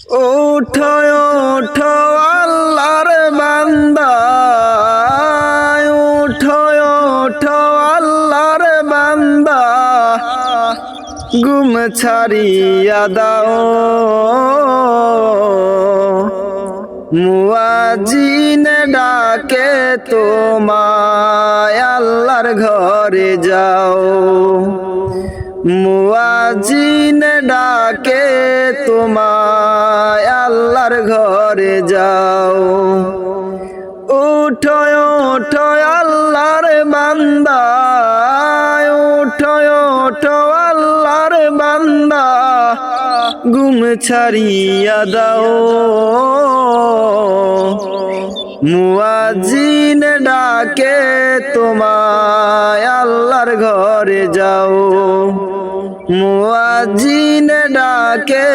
ওঠো ওঠো আল্লাহর বান্দা, ওঠো ওঠো আল্লাহর বান্দা, ঘুম ছাড়িয়া দাও, মুয়াজ্জিন ডাকে তোমায়, আল্লাহর ঘরে যাও। মুয়াজ্জিন ডাকে তোমায়, আল্লাহর ঘরে যাও। উঠো উঠো আল্লাহর বান্দা, উঠো উঠো আল্লাহর বান্দা, ঘুম ছাড়িয়া দাও, মুয়াজ্জিন ডাকে তোমায়, আল্লাহর ঘরে যাও। মুয়াজ্জিন ডাকে